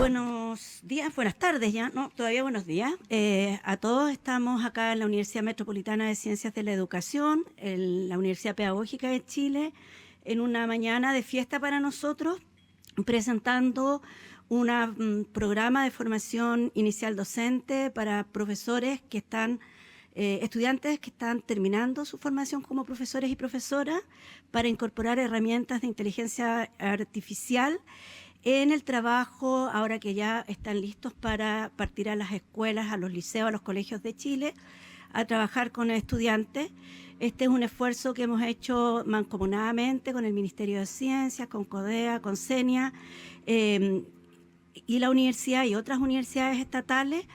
Buenos días, buenas tardes ya, no, todavía buenos días. A todos estamos acá en la Universidad Metropolitana de Ciencias de la Educación, en la Universidad Pedagógica de Chile, en una mañana de fiesta para nosotros, presentando un programa de formación inicial docente para profesores que están, estudiantes que están terminando su formación como profesores y profesoras, para incorporar herramientas de inteligencia artificial en el trabajo, ahora que ya están listos para partir a las escuelas, a los liceos, a los colegios de Chile, a trabajar con estudiantes. Este es un esfuerzo que hemos hecho mancomunadamente con el Ministerio de Ciencias, con CODEA, con CENIA, y la universidad y otras universidades estatales,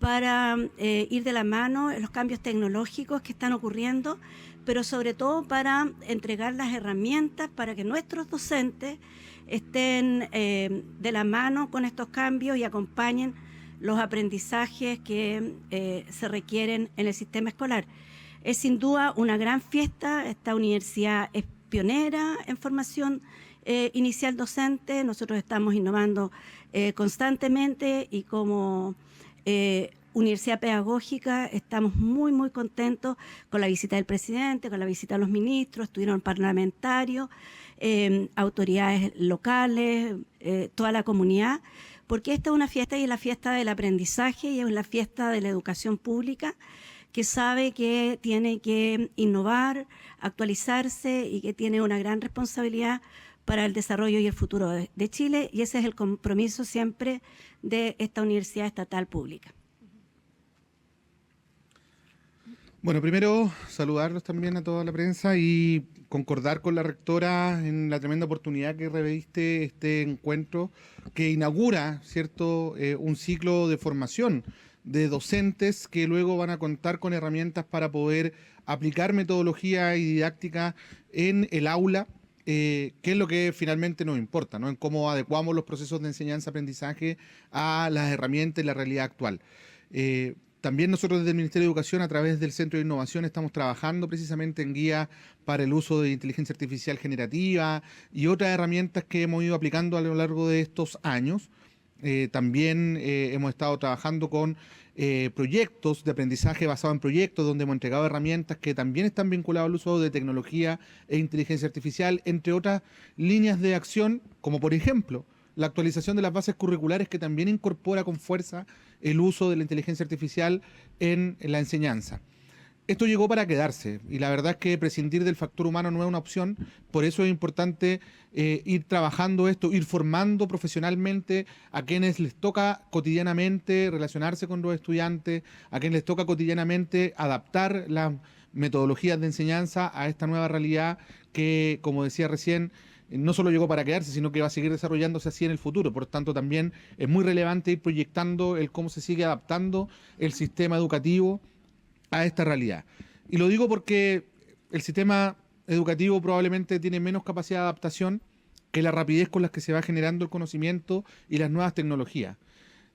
para ir de la mano en los cambios tecnológicos que están ocurriendo, pero sobre todo para entregar las herramientas para que nuestros docentes estén de la mano con estos cambios y acompañen los aprendizajes que se requieren en el sistema escolar. Es sin duda una gran fiesta. Esta universidad es pionera en formación inicial docente. Nosotros estamos innovando constantemente, y como Universidad Pedagógica estamos muy contentos con la visita del presidente, con la visita de los ministros. Estuvieron parlamentarios, autoridades locales, toda la comunidad, porque esta es una fiesta, y es la fiesta del aprendizaje, y es la fiesta de la educación pública, que sabe que tiene que innovar, actualizarse, y que tiene una gran responsabilidad para el desarrollo y el futuro de Chile, y ese es el compromiso siempre de esta universidad estatal pública. Bueno, primero saludarlos también a toda la prensa y concordar con la rectora en la tremenda oportunidad que reviste este encuentro, que inaugura, ¿cierto?, un ciclo de formación de docentes que luego van a contar con herramientas para poder aplicar metodología y didáctica en el aula, que es lo que finalmente nos importa, ¿no?, en cómo adecuamos los procesos de enseñanza-aprendizaje a las herramientas y la realidad actual. También nosotros desde el Ministerio de Educación, a través del Centro de Innovación, estamos trabajando precisamente en guías para el uso de inteligencia artificial generativa y otras herramientas que hemos ido aplicando a lo largo de estos años. También hemos estado trabajando con proyectos de aprendizaje basado en proyectos, donde hemos entregado herramientas que también están vinculadas al uso de tecnología e inteligencia artificial, entre otras líneas de acción, como por ejemplo la actualización de las bases curriculares, que también incorpora con fuerza el uso de la inteligencia artificial en la enseñanza. Esto llegó para quedarse, y la verdad es que prescindir del factor humano no es una opción. Por eso es importante ir trabajando esto, ir formando profesionalmente a quienes les toca cotidianamente relacionarse con los estudiantes, a quienes les toca cotidianamente adaptar las metodologías de enseñanza a esta nueva realidad que, como decía recién, no solo llegó para quedarse, sino que va a seguir desarrollándose así en el futuro. Por tanto, también es muy relevante ir proyectando el cómo se sigue adaptando el sistema educativo a esta realidad. Y lo digo porque el sistema educativo probablemente tiene menos capacidad de adaptación que la rapidez con la que se va generando el conocimiento y las nuevas tecnologías.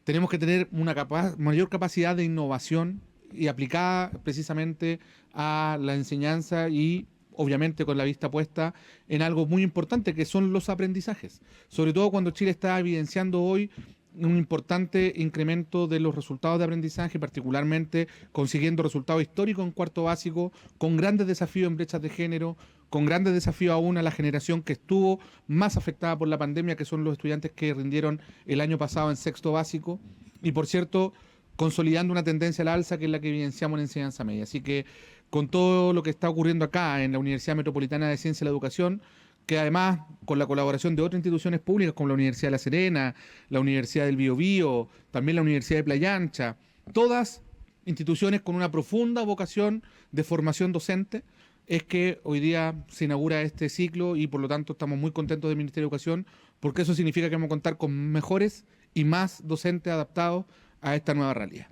Tenemos que tener una mayor capacidad de innovación y aplicada precisamente a la enseñanza, y obviamente con la vista puesta en algo muy importante, que son los aprendizajes. Sobre todo cuando Chile está evidenciando hoy un importante incremento de los resultados de aprendizaje, particularmente consiguiendo resultados históricos en cuarto básico, con grandes desafíos en brechas de género, con grandes desafíos aún a la generación que estuvo más afectada por la pandemia, que son los estudiantes que rindieron el año pasado en sexto básico, y por cierto, consolidando una tendencia al alza, que es la que evidenciamos en enseñanza media. Así que con todo lo que está ocurriendo acá en la Universidad Metropolitana de Ciencias de la Educación, que además, con la colaboración de otras instituciones públicas como la Universidad de La Serena, la Universidad del Biobío, también la Universidad de Playa Ancha, todas instituciones con una profunda vocación de formación docente, es que hoy día se inaugura este ciclo, y por lo tanto estamos muy contentos del Ministerio de Educación, porque eso significa que vamos a contar con mejores y más docentes adaptados a esta nueva realidad.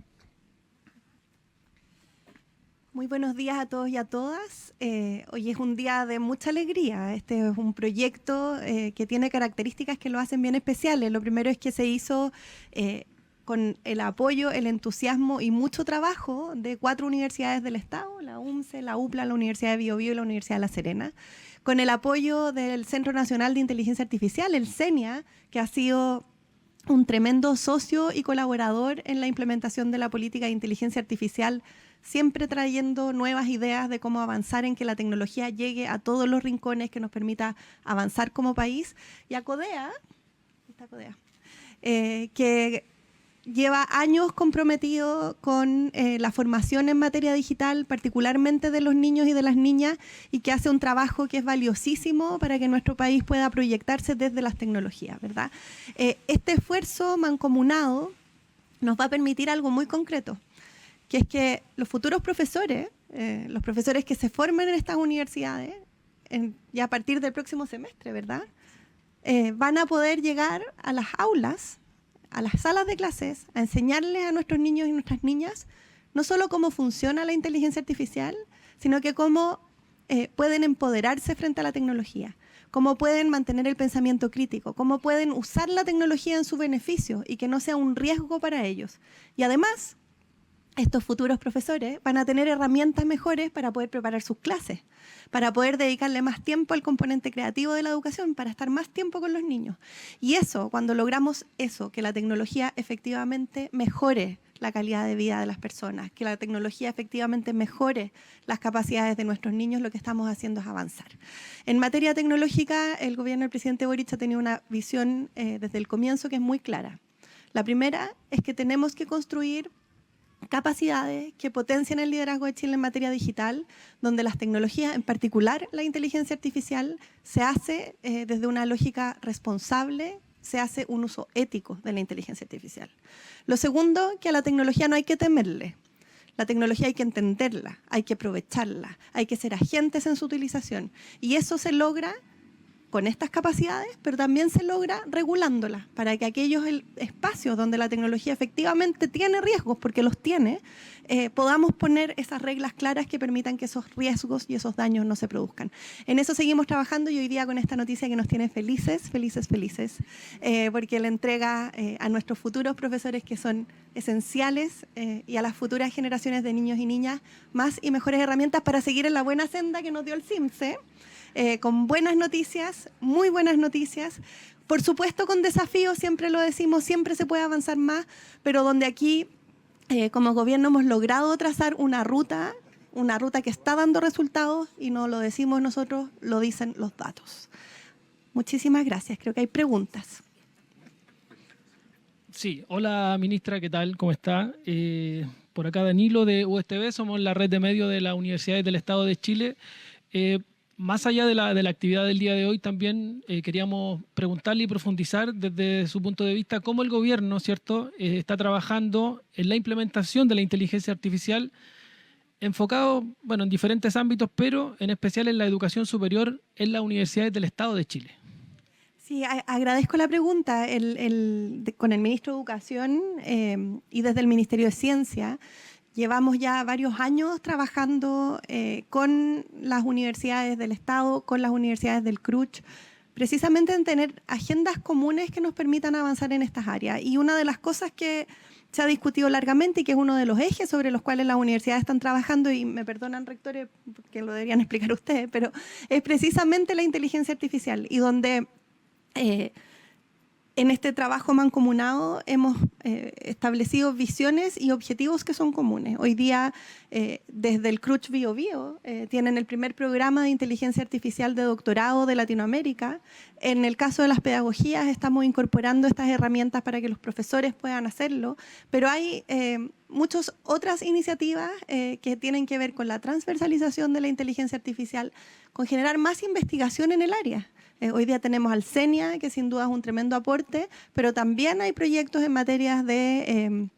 Muy buenos días a todos y a todas. Hoy es un día de mucha alegría. Este es un proyecto que tiene características que lo hacen bien especiales. Lo primero es que se hizo con el apoyo, el entusiasmo y mucho trabajo de 4 universidades del Estado, la UMCE, la UPLA, la Universidad de Biobío y la Universidad de La Serena, con el apoyo del Centro Nacional de Inteligencia Artificial, el CENIA, que ha sido un tremendo socio y colaborador en la implementación de la política de inteligencia artificial, siempre trayendo nuevas ideas de cómo avanzar en que la tecnología llegue a todos los rincones que nos permita avanzar como país. Y a CODEA, que lleva años comprometido con la formación en materia digital, particularmente de los niños y de las niñas, y que hace un trabajo que es valiosísimo para que nuestro país pueda proyectarse desde las tecnologías, ¿verdad? Este esfuerzo mancomunado nos va a permitir algo muy concreto, que es que los futuros profesores, los profesores que se formen en estas universidades, ya a partir del próximo semestre, ¿verdad? Van a poder llegar a las aulas, a las salas de clases, a enseñarles a nuestros niños y nuestras niñas no solo cómo funciona la inteligencia artificial, sino que cómo pueden empoderarse frente a la tecnología, cómo pueden mantener el pensamiento crítico, cómo pueden usar la tecnología en su beneficio y que no sea un riesgo para ellos. Y además, estos futuros profesores van a tener herramientas mejores para poder preparar sus clases, para poder dedicarle más tiempo al componente creativo de la educación, para estar más tiempo con los niños. Y eso, cuando logramos eso, que la tecnología efectivamente mejore la calidad de vida de las personas, que la tecnología efectivamente mejore las capacidades de nuestros niños, lo que estamos haciendo es avanzar. En materia tecnológica, el gobierno del presidente Boric ha tenido una visión desde el comienzo que es muy clara. La primera es que tenemos que construir capacidades que potencien el liderazgo de Chile en materia digital, donde las tecnologías, en particular la inteligencia artificial, se hace desde una lógica responsable, se hace un uso ético de la inteligencia artificial. Lo segundo, que a la tecnología no hay que temerle. La tecnología hay que entenderla, hay que aprovecharla, hay que ser agentes en su utilización. Y eso se logra con estas capacidades, pero también se logra regulándolas para que aquellos espacios donde la tecnología efectivamente tiene riesgos, porque los tiene, podamos poner esas reglas claras que permitan que esos riesgos y esos daños no se produzcan. En eso seguimos trabajando y hoy día con esta noticia que nos tiene felices, porque le entrega a nuestros futuros profesores, que son esenciales, y a las futuras generaciones de niños y niñas más y mejores herramientas para seguir en la buena senda que nos dio el CIMSE, con buenas noticias, muy buenas noticias. Por supuesto con desafíos, siempre lo decimos, siempre se puede avanzar más, pero donde aquí como gobierno hemos logrado trazar una ruta que está dando resultados y no lo decimos nosotros, lo dicen los datos. Muchísimas gracias. Creo que hay preguntas. Sí, hola ministra, ¿qué tal? ¿Cómo está? Por acá Danilo de USTV, somos la red de medios de las universidades del Estado de Chile. Más allá de la actividad del día de hoy, también queríamos preguntarle y profundizar desde su punto de vista cómo el gobierno, ¿cierto?, está trabajando en la implementación de la inteligencia artificial enfocado, bueno, en diferentes ámbitos, pero en especial en la educación superior en las universidades del Estado de Chile. Sí, agradezco la pregunta. Con el ministro de Educación y desde el Ministerio de Ciencia, llevamos ya varios años trabajando con las universidades del Estado, con las universidades del CRUCH, precisamente en tener agendas comunes que nos permitan avanzar en estas áreas. Y una de las cosas que se ha discutido largamente y que es uno de los ejes sobre los cuales las universidades están trabajando, y me perdonan rectores porque lo deberían explicar ustedes, pero es precisamente la inteligencia artificial, y donde en este trabajo mancomunado hemos establecido visiones y objetivos que son comunes. Hoy día, desde el CRUCH Bio Bio, tienen el primer programa de inteligencia artificial de doctorado de Latinoamérica. En el caso de las pedagogías, estamos incorporando estas herramientas para que los profesores puedan hacerlo, pero hay muchas otras iniciativas que tienen que ver con la transversalización de la inteligencia artificial, con generar más investigación en el área. Hoy día tenemos al CENIA, que sin duda es un tremendo aporte, pero también hay proyectos en materias de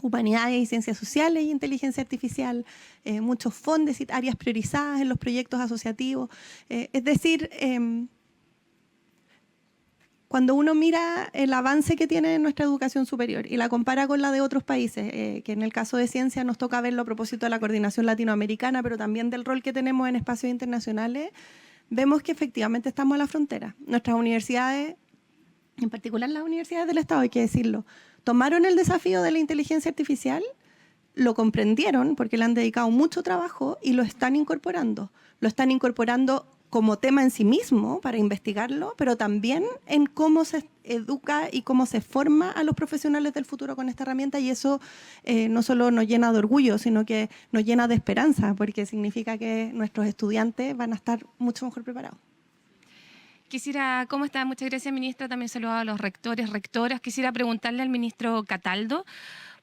humanidades y ciencias sociales y inteligencia artificial, muchos fondos y áreas priorizadas en los proyectos asociativos. Es decir, cuando uno mira el avance que tiene nuestra educación superior y la compara con la de otros países, que en el caso de ciencia nos toca verlo a propósito de la coordinación latinoamericana, pero también del rol que tenemos en espacios internacionales, vemos que efectivamente estamos a la frontera. Nuestras universidades, en particular las universidades del Estado, hay que decirlo, tomaron el desafío de la inteligencia artificial, lo comprendieron porque le han dedicado mucho trabajo y lo están incorporando. Lo están incorporando como tema en sí mismo para investigarlo, pero también en cómo se educa y cómo se forma a los profesionales del futuro con esta herramienta, y eso no solo nos llena de orgullo, sino que nos llena de esperanza, porque significa que nuestros estudiantes van a estar mucho mejor preparados. ¿Cómo está? Muchas gracias, ministra. También saludo a los rectores, rectoras. Quisiera preguntarle al ministro Cataldo,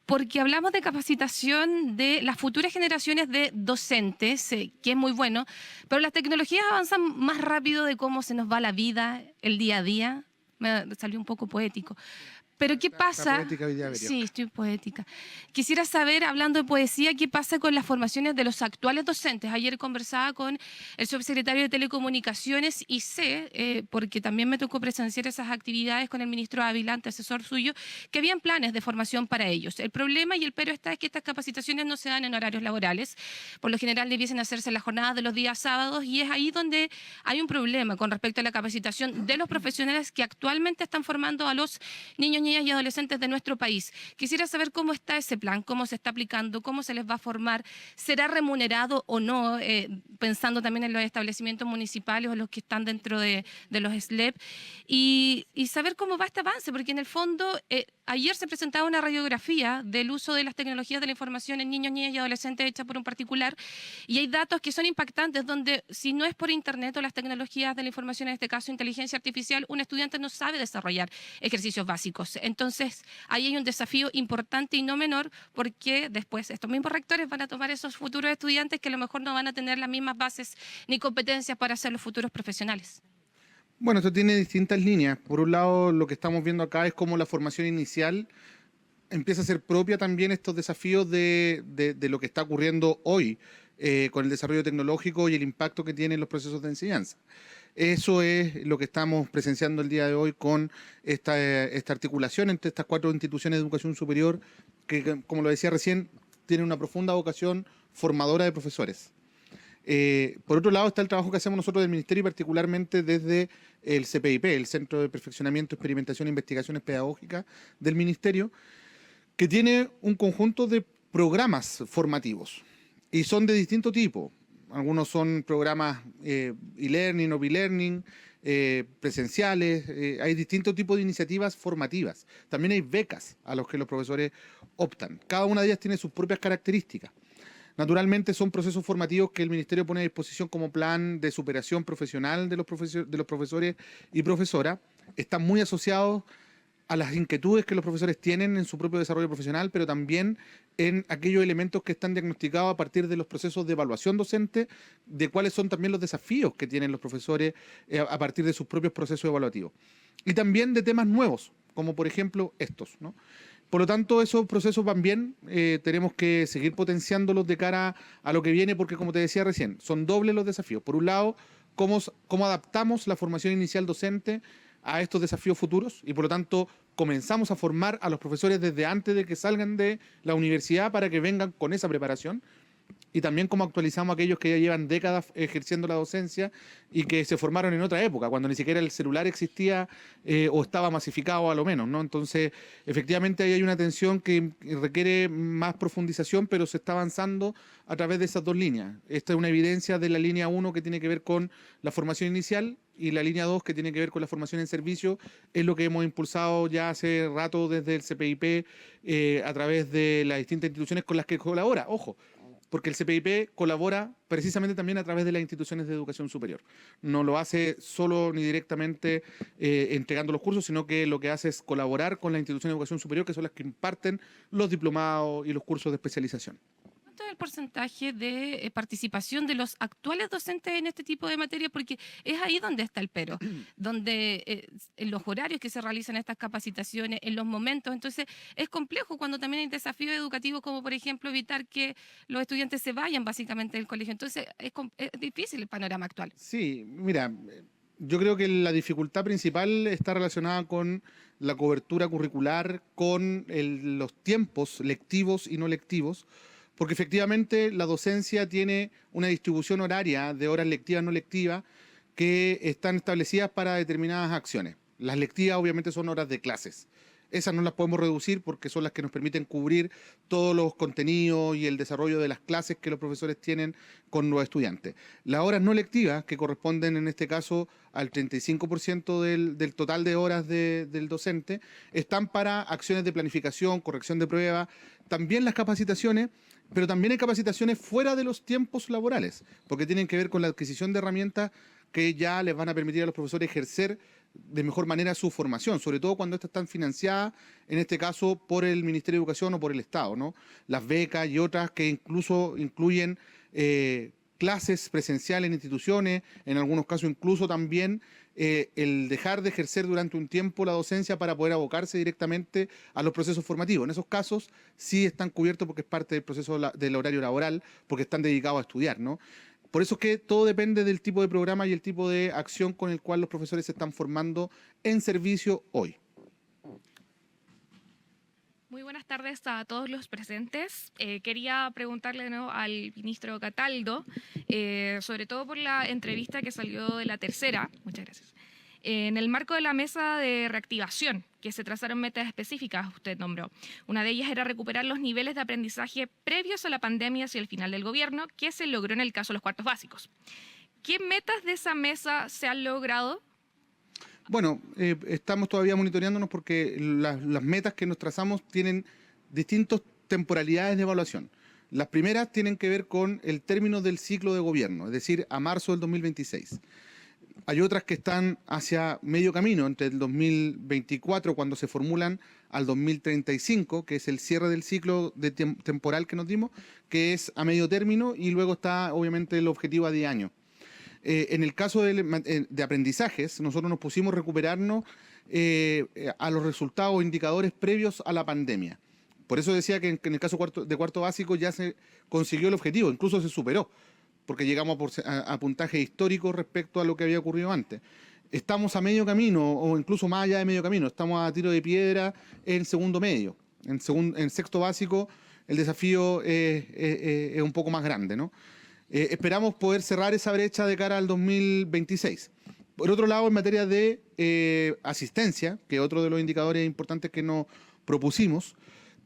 porque hablamos de capacitación de las futuras generaciones de docentes, que es muy bueno, pero las tecnologías avanzan más rápido de cómo se nos va la vida, el día a día. Me salió un poco poético. Pero ¿qué pasa? Poética hoy día, Berio. Sí, estoy poética. Quisiera saber, hablando de poesía, ¿qué pasa con las formaciones de los actuales docentes? Ayer conversaba con el subsecretario de Telecomunicaciones y sé, porque también me tocó presenciar esas actividades con el ministro Ávila, antecesor suyo, que habían planes de formación para ellos. El problema y el pero es que estas capacitaciones no se dan en horarios laborales. Por lo general debiesen hacerse en las jornadas de los días sábados, y es ahí donde hay un problema con respecto a la capacitación de los profesionales que actualmente están formando a los niños, niñas y adolescentes de nuestro país. Quisiera saber cómo está ese plan, cómo se está aplicando, cómo se les va a formar, será remunerado o no, pensando también en los establecimientos municipales o los que están dentro de los SLEP, y saber cómo va este avance, porque en el fondo ayer se presentaba una radiografía del uso de las tecnologías de la información en niños, niñas y adolescentes hecha por un particular, y hay datos que son impactantes, donde si no es por internet o las tecnologías de la información, en este caso inteligencia artificial, un estudiante no sabe desarrollar ejercicios básicos. Entonces, ahí hay un desafío importante y no menor, porque después estos mismos rectores van a tomar esos futuros estudiantes que a lo mejor no van a tener las mismas bases ni competencias para ser los futuros profesionales. Bueno, esto tiene distintas líneas. Por un lado, lo que estamos viendo acá es cómo la formación inicial empieza a ser propia también estos desafíos de lo que está ocurriendo hoy con el desarrollo tecnológico y el impacto que tienen los procesos de enseñanza. Eso es lo que estamos presenciando el día de hoy con esta articulación entre estas 4 instituciones de educación superior que, como lo decía recién, tienen una profunda vocación formadora de profesores. Por otro lado está el trabajo que hacemos nosotros del Ministerio y particularmente desde el CPIP, el Centro de Perfeccionamiento, Experimentación e Investigaciones Pedagógicas del Ministerio, que tiene un conjunto de programas formativos y son de distinto tipo. Algunos son programas e-learning o be-learning, presenciales, hay distintos tipos de iniciativas formativas. También hay becas a los que los profesores optan. Cada una de ellas tiene sus propias características. Naturalmente son procesos formativos que el Ministerio pone a disposición como plan de superación profesional de los profesores y profesoras. Están muy asociados a las inquietudes que los profesores tienen en su propio desarrollo profesional, pero también en aquellos elementos que están diagnosticados a partir de los procesos de evaluación docente, de cuáles son también los desafíos que tienen los profesores a partir de sus propios procesos evaluativos. Y también de temas nuevos, como por ejemplo estos, ¿no? Por lo tanto, esos procesos van bien, tenemos que seguir potenciándolos de cara a lo que viene, porque como te decía recién, son dobles los desafíos. Por un lado, cómo adaptamos la formación inicial docente a estos desafíos futuros y por lo tanto comenzamos a formar a los profesores desde antes de que salgan de la universidad para que vengan con esa preparación. Y también cómo actualizamos a aquellos que ya llevan décadas ejerciendo la docencia y que se formaron en otra época, cuando ni siquiera el celular existía o estaba masificado a lo menos, ¿no? Entonces, efectivamente ahí hay una atención que requiere más profundización, pero se está avanzando a través de esas 2 líneas. Esta es una evidencia de la línea 1 que tiene que ver con la formación inicial y la línea 2 que tiene que ver con la formación en servicio. Es lo que hemos impulsado ya hace rato desde el CPIP a través de las distintas instituciones con las que colabora. Ojo, porque el CPIP colabora precisamente también a través de las instituciones de educación superior. No lo hace solo ni directamente entregando los cursos, sino que lo que hace es colaborar con las instituciones de educación superior, que son las que imparten los diplomados y los cursos de especialización. ¿Cuánto es el porcentaje de participación de los actuales docentes en este tipo de materia? Porque es ahí donde está el pero, donde en los horarios que se realizan estas capacitaciones, en los momentos. Entonces es complejo cuando también hay desafíos educativos como por ejemplo evitar que los estudiantes se vayan básicamente del colegio. Entonces es difícil el panorama actual. Sí, mira, yo creo que la dificultad principal está relacionada con la cobertura curricular, con los tiempos lectivos y no lectivos, porque efectivamente la docencia tiene una distribución horaria de horas lectivas y no lectivas que están establecidas para determinadas acciones. Las lectivas obviamente son horas de clases. Esas no las podemos reducir porque son las que nos permiten cubrir todos los contenidos y el desarrollo de las clases que los profesores tienen con los estudiantes. Las horas no lectivas, que corresponden en este caso al 35% del total de horas del docente, están para acciones de planificación, corrección de pruebas, también las capacitaciones, pero también hay capacitaciones fuera de los tiempos laborales, porque tienen que ver con la adquisición de herramientas que ya les van a permitir a los profesores ejercer de mejor manera su formación, sobre todo cuando estas están financiadas, en este caso, por el Ministerio de Educación o por el Estado, ¿no? Las becas y otras que incluso incluyen clases presenciales en instituciones, en algunos casos incluso también el dejar de ejercer durante un tiempo la docencia para poder abocarse directamente a los procesos formativos. En esos casos sí están cubiertos porque es parte del proceso del horario laboral, porque están dedicados a estudiar, ¿no? Por eso es que todo depende del tipo de programa y el tipo de acción con el cual los profesores se están formando en servicio hoy. Muy buenas tardes a todos los presentes. Quería preguntarle de nuevo al ministro Cataldo, sobre todo por la entrevista que salió de La Tercera. Muchas gracias. En el marco de la mesa de reactivación, que se trazaron metas específicas, usted nombró. Una de ellas era recuperar los niveles de aprendizaje previos a la pandemia hacia el final del gobierno, que se logró en el caso de los cuartos básicos. ¿Qué metas de esa mesa se han logrado? Bueno, estamos todavía monitoreándonos porque las metas que nos trazamos tienen distintas temporalidades de evaluación. Las primeras tienen que ver con el término del ciclo de gobierno, es decir, a marzo del 2026. Hay otras que están hacia medio camino, entre el 2024, cuando se formulan, al 2035, que es el cierre del ciclo temporal que nos dimos, que es a medio término, y luego está, obviamente, el objetivo a 10 años. En el caso de aprendizajes, nosotros nos pusimos a recuperarnos a los resultados o indicadores previos a la pandemia. Por eso decía que en el caso de cuarto básico ya se consiguió el objetivo, incluso se superó, porque llegamos a puntajes históricos respecto a lo que había ocurrido antes. Estamos a medio camino, o incluso más allá de medio camino, estamos a tiro de piedra en segundo medio. En sexto básico el desafío es un poco más grande, ¿no? Esperamos poder cerrar esa brecha de cara al 2026. Por otro lado, en materia de asistencia, que es otro de los indicadores importantes que nos propusimos,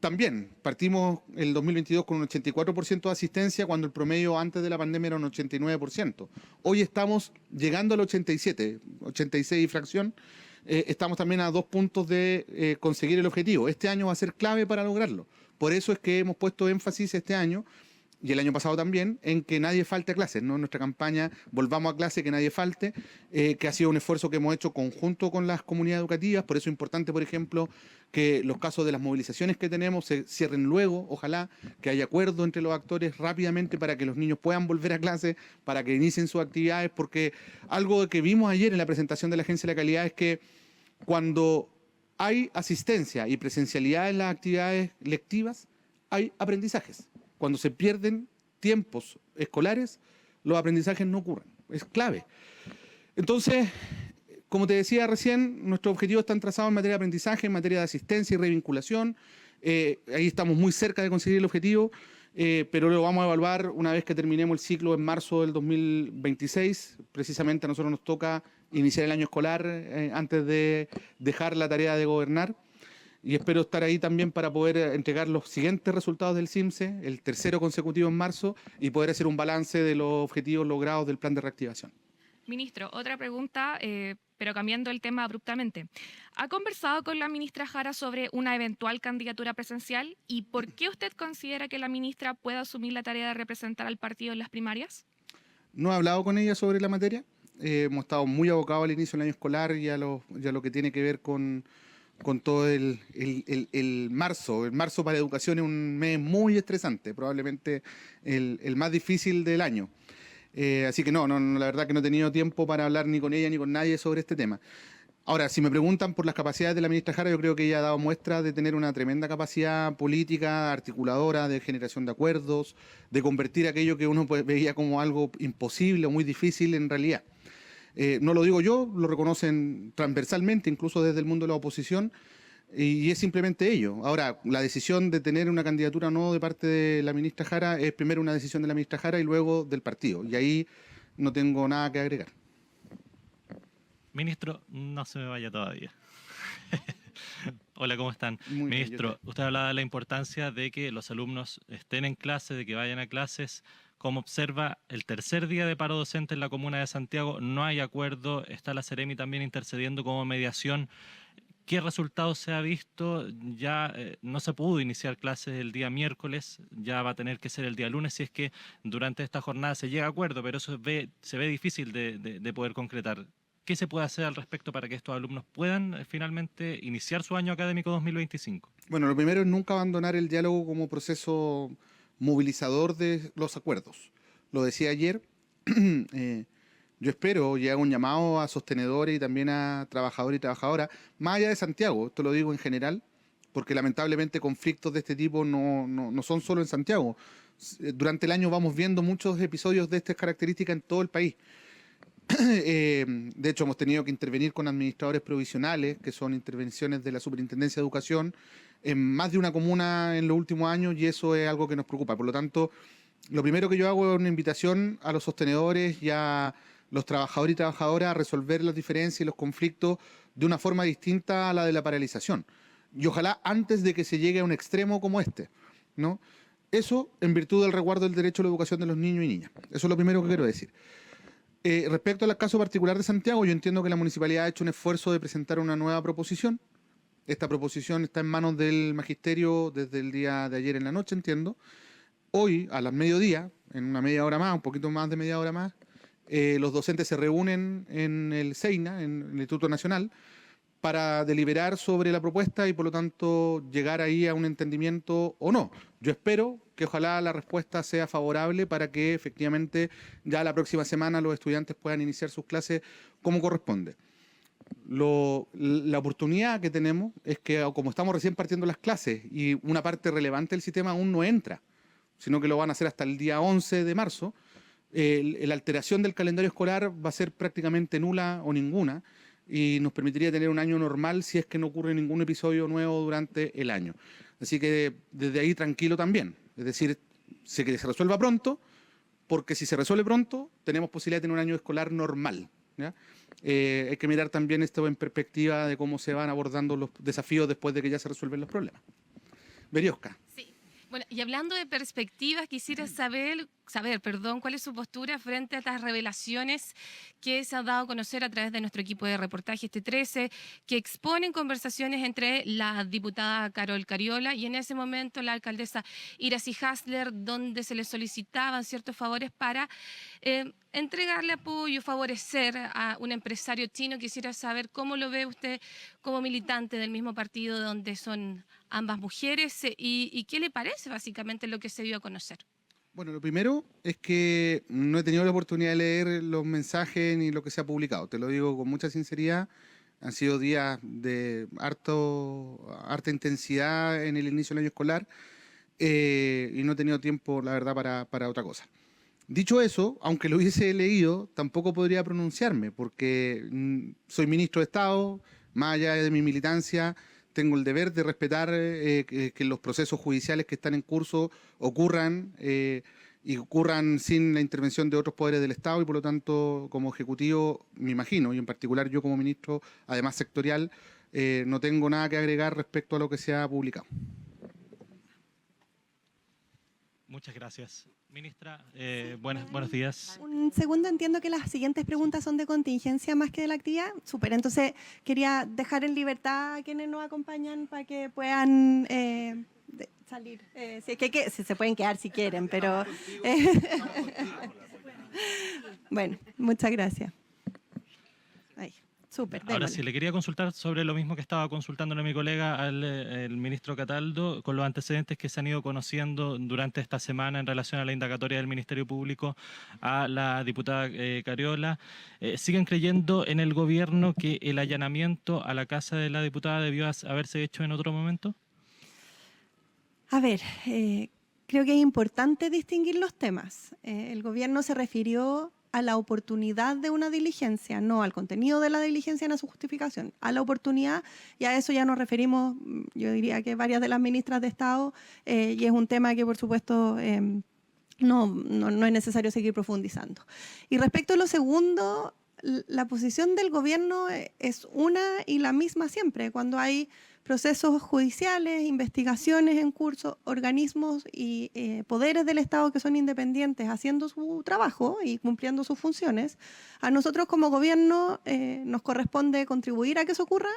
también partimos el 2022 con un 84% de asistencia cuando el promedio antes de la pandemia era un 89%. Hoy estamos llegando al 87, 86 y fracción. Estamos también a 2 puntos de conseguir el objetivo. Este año va a ser clave para lograrlo. Por eso es que hemos puesto énfasis este año, y el año pasado también, en que nadie falte a clases, ¿no? Nuestra campaña Volvamos a clase, que nadie falte, que ha sido un esfuerzo que hemos hecho conjunto con las comunidades educativas. Por eso es importante, por ejemplo, que los casos de las movilizaciones que tenemos se cierren luego, ojalá, que haya acuerdo entre los actores rápidamente para que los niños puedan volver a clase, para que inicien sus actividades, porque algo que vimos ayer en la presentación de la Agencia de la Calidad es que cuando hay asistencia y presencialidad en las actividades lectivas, hay aprendizajes. Cuando se pierden tiempos escolares, los aprendizajes no ocurren. Es clave. Entonces, como te decía recién, nuestros objetivos están trazados en materia de aprendizaje, en materia de asistencia y revinculación. Ahí estamos muy cerca de conseguir el objetivo, pero lo vamos a evaluar una vez que terminemos el ciclo en marzo del 2026. Precisamente a nosotros nos toca iniciar el año escolar antes de dejar la tarea de gobernar. Y espero estar ahí también para poder entregar los siguientes resultados del CIMSE, el tercero consecutivo en marzo, y poder hacer un balance de los objetivos logrados del plan de reactivación. Ministro, otra pregunta, pero cambiando el tema abruptamente. ¿Ha conversado con la ministra Jara sobre una eventual candidatura presencial? ¿Y por qué usted considera que la ministra pueda asumir la tarea de representar al partido en las primarias? No he hablado con ella sobre la materia. Hemos estado muy abocados al inicio del año escolar y a lo que tiene que ver con todo el marzo. El marzo para educación es un mes muy estresante, probablemente el más difícil del año. Así que no, la verdad que no he tenido tiempo para hablar ni con ella ni con nadie sobre este tema. Ahora, si me preguntan por las capacidades de la ministra Jara, yo creo que ella ha dado muestra de tener una tremenda capacidad política, articuladora, de generación de acuerdos, de convertir aquello que uno veía como algo imposible o muy difícil en realidad. No lo digo yo, lo reconocen transversalmente, incluso desde el mundo de la oposición, y es simplemente ello. Ahora, la decisión de tener una candidatura o no de parte de la ministra Jara es primero una decisión de la ministra Jara y luego del partido, y ahí no tengo nada que agregar. Ministro, no se me vaya todavía. Hola, ¿cómo están? Muy bien, Ministro, usted hablaba de la importancia de que los alumnos estén en clase, de que vayan a clases. Como observa, el tercer día de paro docente en la comuna de Santiago, no hay acuerdo, está la Seremi también intercediendo como mediación. ¿Qué resultados se ha visto? Ya no se pudo iniciar clases el día miércoles, ya va a tener que ser el día lunes si es que durante esta jornada se llega a acuerdo, pero eso se ve difícil de poder concretar. ¿Qué se puede hacer al respecto para que estos alumnos puedan finalmente iniciar su año académico 2025? Bueno, lo primero es nunca abandonar el diálogo como proceso movilizador de los acuerdos. Lo decía ayer, yo espero y hago un llamado a sostenedores y también a trabajadores y trabajadoras, más allá de Santiago, esto lo digo en general, porque lamentablemente conflictos de este tipo no son solo en Santiago. Durante el año vamos viendo muchos episodios de estas características en todo el país. De hecho, hemos tenido que intervenir con administradores provisionales, que son intervenciones de la Superintendencia de Educación, en más de una comuna en los últimos años, y eso es algo que nos preocupa. Por lo tanto, lo primero que yo hago es una invitación a los sostenedores y a los trabajadores y trabajadoras a resolver las diferencias y los conflictos de una forma distinta a la de la paralización. Y ojalá antes de que se llegue a un extremo como este, ¿no? Eso en virtud del resguardo del derecho a la educación de los niños y niñas. Eso es lo primero que quiero decir. Respecto al caso particular de Santiago, yo entiendo que la municipalidad ha hecho un esfuerzo de presentar una nueva proposición. Esta proposición está en manos del magisterio desde el día de ayer en la noche, entiendo. Hoy, a las mediodía, en una media hora más, un poquito más de media hora más, los docentes se reúnen en el SEINA, en el Instituto Nacional, para deliberar sobre la propuesta y, por lo tanto, llegar ahí a un entendimiento o no. Yo espero que ojalá la respuesta sea favorable para que efectivamente ya la próxima semana los estudiantes puedan iniciar sus clases como corresponde. La oportunidad que tenemos es que, como estamos recién partiendo las clases y una parte relevante del sistema aún no entra, sino que lo van a hacer hasta el día 11 de marzo, la alteración del calendario escolar va a ser prácticamente nula o ninguna, y nos permitiría tener un año normal si es que no ocurre ningún episodio nuevo durante el año. Así que desde ahí tranquilo también. Es decir, que se resuelva pronto, porque si se resuelve pronto, tenemos posibilidad de tener un año escolar normal, ¿ya? Hay que mirar también esto en perspectiva de cómo se van abordando los desafíos después de que ya se resuelven los problemas. Berioska. Sí. Bueno, y hablando de perspectivas, quisiera saber, cuál es su postura frente a estas revelaciones que se han dado a conocer a través de nuestro equipo de reportaje este 13, que exponen conversaciones entre la diputada Carol Cariola y en ese momento la alcaldesa Iracy Hasler, donde se le solicitaban ciertos favores para entregarle apoyo, favorecer a un empresario chino. Quisiera saber cómo lo ve usted como militante del mismo partido donde son ambas mujeres y qué le parece básicamente lo que se dio a conocer. Bueno, lo primero es que no he tenido la oportunidad de leer los mensajes ni lo que se ha publicado. Te lo digo con mucha sinceridad. Han sido días de harta intensidad en el inicio del año escolar y no he tenido tiempo, la verdad, para otra cosa. Dicho eso, aunque lo hubiese leído, tampoco podría pronunciarme porque soy ministro de Estado, más allá de mi militancia, tengo el deber de respetar que los procesos judiciales que están en curso ocurran y ocurran sin la intervención de otros poderes del Estado y, por lo tanto, como Ejecutivo, me imagino, y en particular yo como ministro, además sectorial, no tengo nada que agregar respecto a lo que se ha publicado. Muchas gracias. Ministra, buenos días. Un segundo, entiendo que las siguientes preguntas son de contingencia más que de la actividad. Súper, entonces quería dejar en libertad a quienes nos acompañan para que puedan salir. Si se pueden quedar si quieren, pero... Bueno, muchas gracias. Ahí. Súper, ahora sí, le quería consultar sobre lo mismo que estaba consultándole a mi colega, el ministro Cataldo, con los antecedentes que se han ido conociendo durante esta semana en relación a la indagatoria del Ministerio Público a la diputada Cariola. ¿Siguen creyendo en el gobierno que el allanamiento a la casa de la diputada debió haberse hecho en otro momento? A ver, creo que es importante distinguir los temas. El gobierno se refirió a la oportunidad de una diligencia, no al contenido de la diligencia ni a su justificación, a la oportunidad, y a eso ya nos referimos, yo diría que varias de las ministras de Estado, y es un tema que por supuesto no es necesario seguir profundizando. Y respecto a lo segundo, la posición del gobierno es una y la misma siempre. Cuando hay procesos judiciales, investigaciones en curso, organismos y poderes del Estado que son independientes haciendo su trabajo y cumpliendo sus funciones, a nosotros como gobierno nos corresponde contribuir a que eso ocurra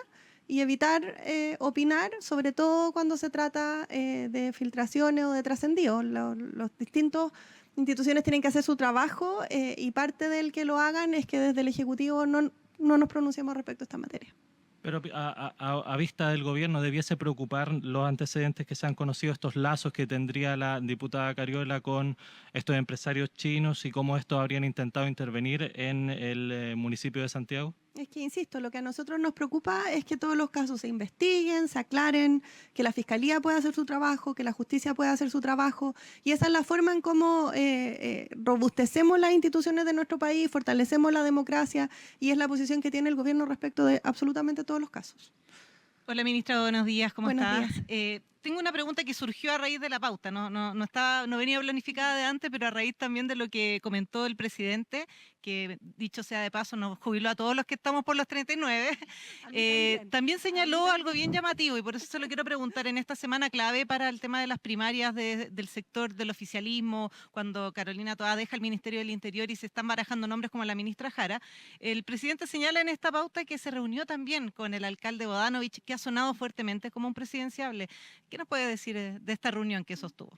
y evitar opinar, sobre todo cuando se trata de filtraciones o de trascendidos. Los distintos instituciones tienen que hacer su trabajo y parte del que lo hagan es que desde el Ejecutivo no nos pronunciamos respecto a esta materia. Pero a vista del gobierno, ¿debiese preocupar los antecedentes que se han conocido, estos lazos que tendría la diputada Cariola con estos empresarios chinos y cómo estos habrían intentado intervenir en el municipio de Santiago? Es que, insisto, lo que a nosotros nos preocupa es que todos los casos se investiguen, se aclaren, que la Fiscalía pueda hacer su trabajo, que la Justicia pueda hacer su trabajo, y esa es la forma en cómo robustecemos las instituciones de nuestro país, fortalecemos la democracia, y es la posición que tiene el gobierno respecto de absolutamente todos los casos. Hola, ministra, buenos días, ¿cómo Buenos estás? Tengo una pregunta que surgió a raíz de la pauta, no venía planificada de antes, pero a raíz también de lo que comentó el presidente, que dicho sea de paso nos jubiló a todos los que estamos por los 39, también señaló algo bien llamativo y por eso se lo quiero preguntar en esta semana clave para el tema de las primarias del sector del oficialismo, cuando Carolina Toá deja el Ministerio del Interior y se están barajando nombres como la ministra Jara. El presidente señala en esta pauta que se reunió también con el alcalde Bodanovich, que ha sonado fuertemente como un presidenciable. ¿Qué nos puede decir de esta reunión que sostuvo?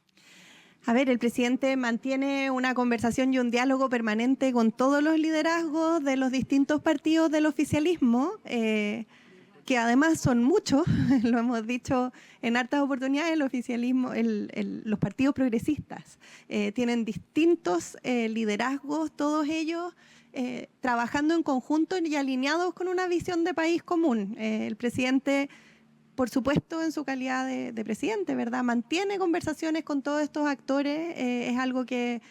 A ver, el presidente mantiene una conversación y un diálogo permanente con todos los liderazgos de los distintos partidos del oficialismo, que además son muchos, lo hemos dicho en hartas oportunidades, el oficialismo, los partidos progresistas tienen distintos liderazgos, todos ellos trabajando en conjunto y alineados con una visión de país común. El presidente, por supuesto, en su calidad de presidente, ¿verdad?, mantiene conversaciones con todos estos actores, es algo que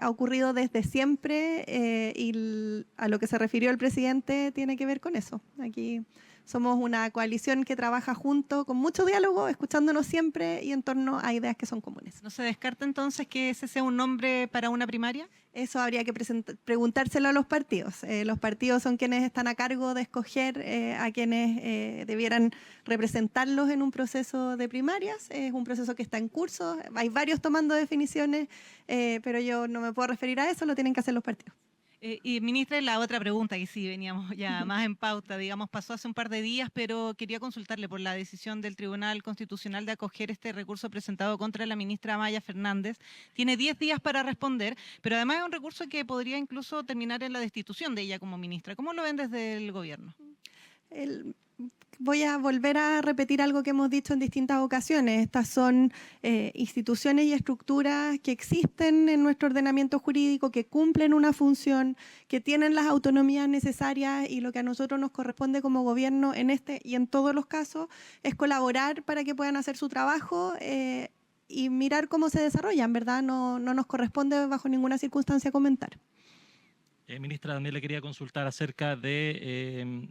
ha ocurrido desde siempre y a lo que se refirió el presidente tiene que ver con eso. Aquí somos una coalición que trabaja junto, con mucho diálogo, escuchándonos siempre y en torno a ideas que son comunes. ¿No se descarta entonces que ese sea un nombre para una primaria? Eso habría que preguntárselo a los partidos. Los partidos son quienes están a cargo de escoger a quienes debieran representarlos en un proceso de primarias. Es un proceso que está en curso, hay varios tomando definiciones, pero yo no me puedo referir a eso, lo tienen que hacer los partidos. Y ministra, la otra pregunta, que sí, veníamos ya más en pauta, digamos, pasó hace un par de días, pero quería consultarle por la decisión del Tribunal Constitucional de acoger este recurso presentado contra la ministra Maya Fernández. Tiene 10 días para responder, pero además es un recurso que podría incluso terminar en la destitución de ella como ministra. ¿Cómo lo ven desde el gobierno? Voy a volver a repetir algo que hemos dicho en distintas ocasiones. Estas son instituciones y estructuras que existen en nuestro ordenamiento jurídico, que cumplen una función, que tienen las autonomías necesarias y lo que a nosotros nos corresponde como gobierno en este y en todos los casos es colaborar para que puedan hacer su trabajo y mirar cómo se desarrollan, ¿verdad? No nos corresponde bajo ninguna circunstancia comentar. Ministra, también le quería consultar acerca de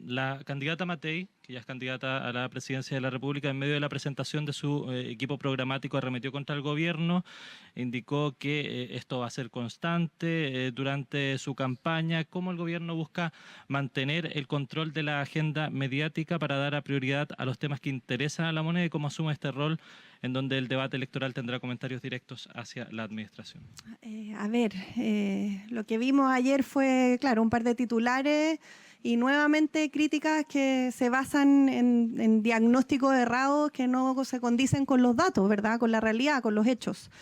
la candidata Matei, que ya es candidata a la presidencia de la República. En medio de la presentación de su equipo programático arremetió contra el gobierno, indicó que esto va a ser constante durante su campaña. ¿Cómo el gobierno busca mantener el control de la agenda mediática para dar prioridad a los temas que interesan a la moneda y cómo asume este rol en donde el debate electoral tendrá comentarios directos hacia la administración? Lo que vimos ayer fue, claro, un par de titulares y nuevamente críticas que se basan en diagnósticos errados que no se condicen con los datos, ¿verdad?, con la realidad, con los hechos.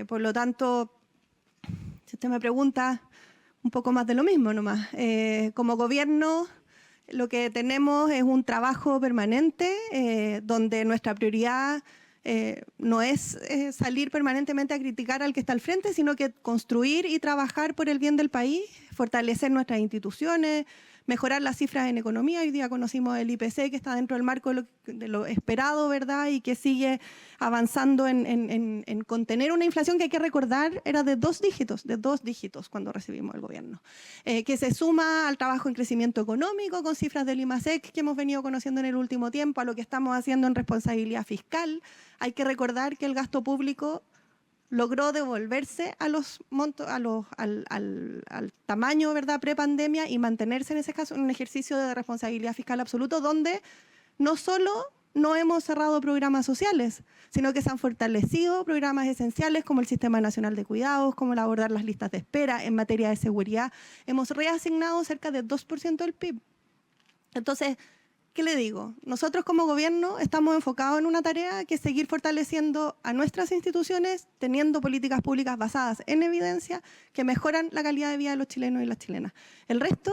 Por lo tanto, si usted me pregunta, un poco más de lo mismo nomás. Como gobierno, lo que tenemos es un trabajo permanente donde nuestra prioridad no es salir permanentemente a criticar al que está al frente, sino que construir y trabajar por el bien del país, fortalecer nuestras instituciones, mejorar las cifras en economía. Hoy día conocimos el IPC, que está dentro del marco de lo esperado, ¿verdad?, y que sigue avanzando en contener una inflación que, hay que recordar, era de dos dígitos cuando recibimos el gobierno, que se suma al trabajo en crecimiento económico con cifras del IMASEC que hemos venido conociendo en el último tiempo, a lo que estamos haciendo en responsabilidad fiscal. Hay que recordar que el gasto público logró devolverse a los montos, al tamaño, ¿verdad?, prepandemia, y mantenerse en ese caso en un ejercicio de responsabilidad fiscal absoluto, donde no solo no hemos cerrado programas sociales, sino que se han fortalecido programas esenciales como el Sistema Nacional de Cuidados, como el abordar las listas de espera. En materia de seguridad hemos reasignado cerca del 2% del PIB. Entonces, ¿qué le digo? Nosotros como gobierno estamos enfocados en una tarea que es seguir fortaleciendo a nuestras instituciones, teniendo políticas públicas basadas en evidencia que mejoran la calidad de vida de los chilenos y las chilenas. El resto,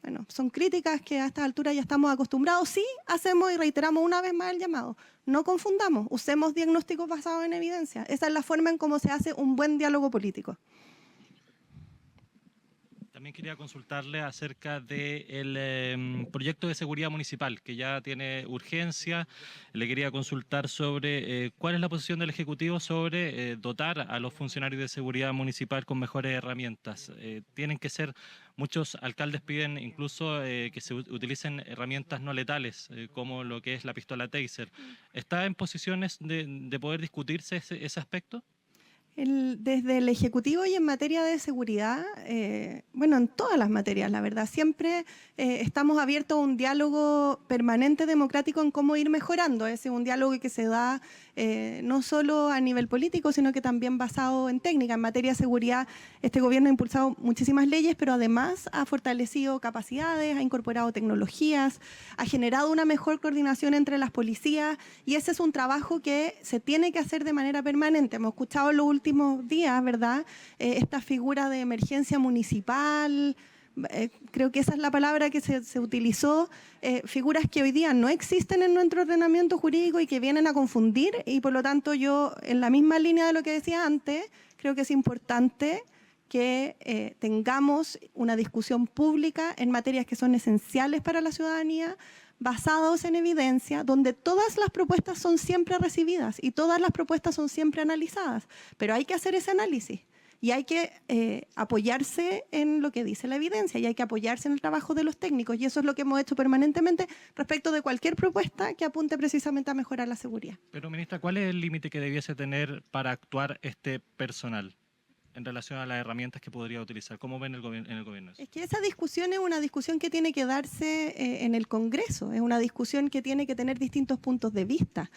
bueno, son críticas que a estas alturas ya estamos acostumbrados. Sí, hacemos y reiteramos una vez más el llamado. No confundamos, usemos diagnósticos basados en evidencia. Esa es la forma en cómo se hace un buen diálogo político. También quería consultarle acerca del proyecto de seguridad municipal, que ya tiene urgencia. Le quería consultar sobre cuál es la posición del Ejecutivo sobre dotar a los funcionarios de seguridad municipal con mejores herramientas. Tienen que ser, muchos alcaldes piden incluso que se utilicen herramientas no letales, como lo que es la pistola Taser. ¿Está en posiciones de poder discutirse ese aspecto? Desde el Ejecutivo y en materia de seguridad, bueno, en todas las materias, la verdad, siempre estamos abiertos a un diálogo permanente democrático en cómo ir mejorando. Ese es un diálogo que se da no solo a nivel político, sino que también basado en técnica. En materia de seguridad, este gobierno ha impulsado muchísimas leyes, pero además ha fortalecido capacidades, ha incorporado tecnologías, ha generado una mejor coordinación entre las policías, y ese es un trabajo que se tiene que hacer de manera permanente. Hemos escuchado en los últimos días, ¿verdad?, esta figura de emergencia municipal, creo que esa es la palabra que se utilizó, figuras que hoy día no existen en nuestro ordenamiento jurídico y que vienen a confundir, y por lo tanto yo, en la misma línea de lo que decía antes, creo que es importante que tengamos una discusión pública en materias que son esenciales para la ciudadanía, basados en evidencia, donde todas las propuestas son siempre recibidas y todas las propuestas son siempre analizadas. Pero hay que hacer ese análisis y hay que apoyarse en lo que dice la evidencia y hay que apoyarse en el trabajo de los técnicos, y eso es lo que hemos hecho permanentemente respecto de cualquier propuesta que apunte precisamente a mejorar la seguridad. Pero, ministra, ¿cuál es el límite que debiese tener para actuar este personal en relación a las herramientas que podría utilizar? ¿Cómo ven en el gobierno eso? Es que esa discusión es una discusión que tiene que darse en el Congreso, es una discusión que tiene que tener distintos puntos de vista.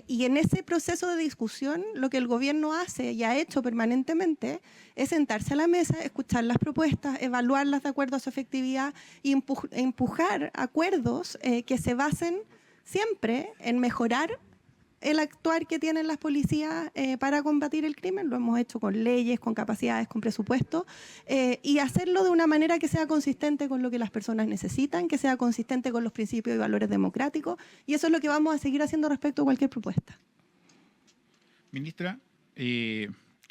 Y en ese proceso de discusión, lo que el gobierno hace y ha hecho permanentemente es sentarse a la mesa, escuchar las propuestas, evaluarlas de acuerdo a su efectividad y empujar acuerdos que se basen siempre en mejorar el actuar que tienen las policías para combatir el crimen. Lo hemos hecho con leyes, con capacidades, con presupuesto, y hacerlo de una manera que sea consistente con lo que las personas necesitan, que sea consistente con los principios y valores democráticos, y eso es lo que vamos a seguir haciendo respecto a cualquier propuesta. Ministra,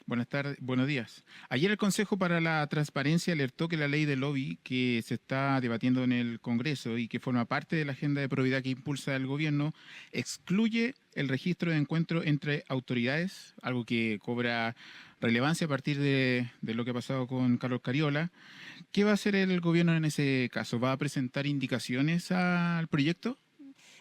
buenas tardes, buenos días. Ayer el Consejo para la Transparencia alertó que la ley de lobby que se está debatiendo en el Congreso y que forma parte de la agenda de probidad que impulsa el gobierno excluye el registro de encuentro entre autoridades, algo que cobra relevancia a partir de lo que ha pasado con Carlos Cariola. ¿Qué va a hacer el gobierno en ese caso? ¿Va a presentar indicaciones al proyecto?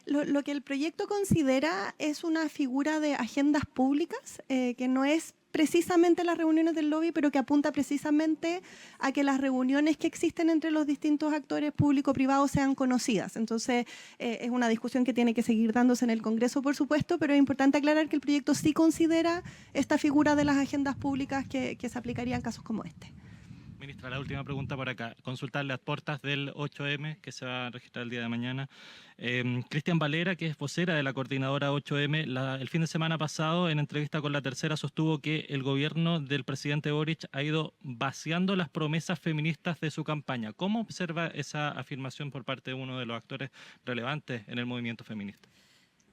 Lo que el proyecto considera es una figura de agendas públicas que no es precisamente las reuniones del lobby, pero que apunta precisamente a que las reuniones que existen entre los distintos actores público-privados sean conocidas. Entonces, es una discusión que tiene que seguir dándose en el Congreso, por supuesto, pero es importante aclarar que el proyecto sí considera esta figura de las agendas públicas que se aplicaría en casos como este. Ministra, la última pregunta por acá. Consultar las portas del 8M que se va a registrar el día de mañana. Cristian Valera, que es vocera de la coordinadora 8M, el fin de semana pasado, en entrevista con La Tercera, sostuvo que el gobierno del presidente Boric ha ido vaciando las promesas feministas de su campaña. ¿Cómo observa esa afirmación por parte de uno de los actores relevantes en el movimiento feminista?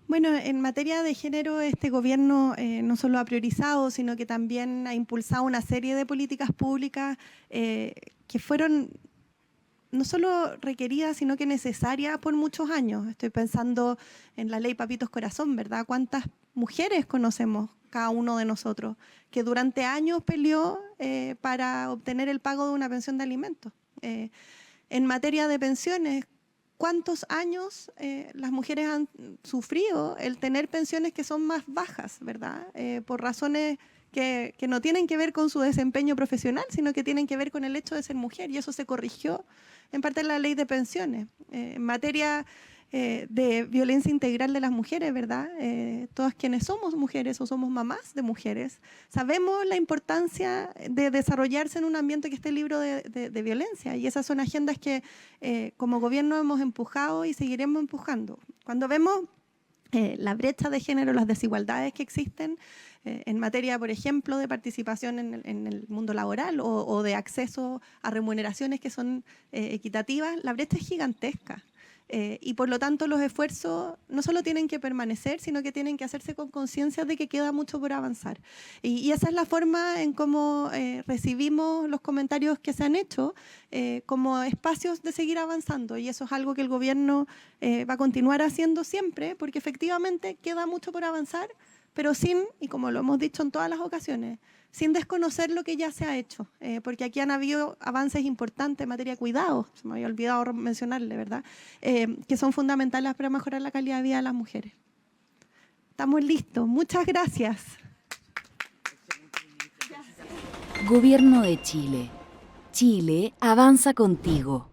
Bueno, en materia de género, este gobierno no solo ha priorizado, sino que también ha impulsado una serie de políticas públicas que fueron no solo requeridas, sino que necesarias por muchos años. Estoy pensando en la ley Papitos Corazón, ¿verdad? ¿Cuántas mujeres conocemos, cada uno de nosotros, que durante años peleó para obtener el pago de una pensión de alimentos? En materia de pensiones, ¿cuántos años las mujeres han sufrido el tener pensiones que son más bajas, ¿verdad? Por razones que no tienen que ver con su desempeño profesional, sino que tienen que ver con el hecho de ser mujer, y eso se corrigió en parte en la ley de pensiones. En materia de violencia integral de las mujeres, ¿verdad? Todas quienes somos mujeres o somos mamás de mujeres, sabemos la importancia de desarrollarse en un ambiente que esté libre de violencia, y esas son agendas que como gobierno hemos empujado y seguiremos empujando. Cuando vemos la brecha de género, las desigualdades que existen en materia, por ejemplo, de participación en el mundo laboral o de acceso a remuneraciones que son equitativas, la brecha es gigantesca. Y por lo tanto los esfuerzos no solo tienen que permanecer, sino que tienen que hacerse con conciencia de que queda mucho por avanzar. Y esa es la forma en cómo recibimos los comentarios que se han hecho como espacios de seguir avanzando. Y eso es algo que el gobierno va a continuar haciendo siempre, porque efectivamente queda mucho por avanzar, pero sin, y como lo hemos dicho en todas las ocasiones, sin desconocer lo que ya se ha hecho, porque aquí han habido avances importantes en materia de cuidados, se me había olvidado mencionarle, ¿verdad? Que son fundamentales para mejorar la calidad de vida de las mujeres. Estamos listos. Muchas gracias. Gobierno de Chile. Chile avanza contigo.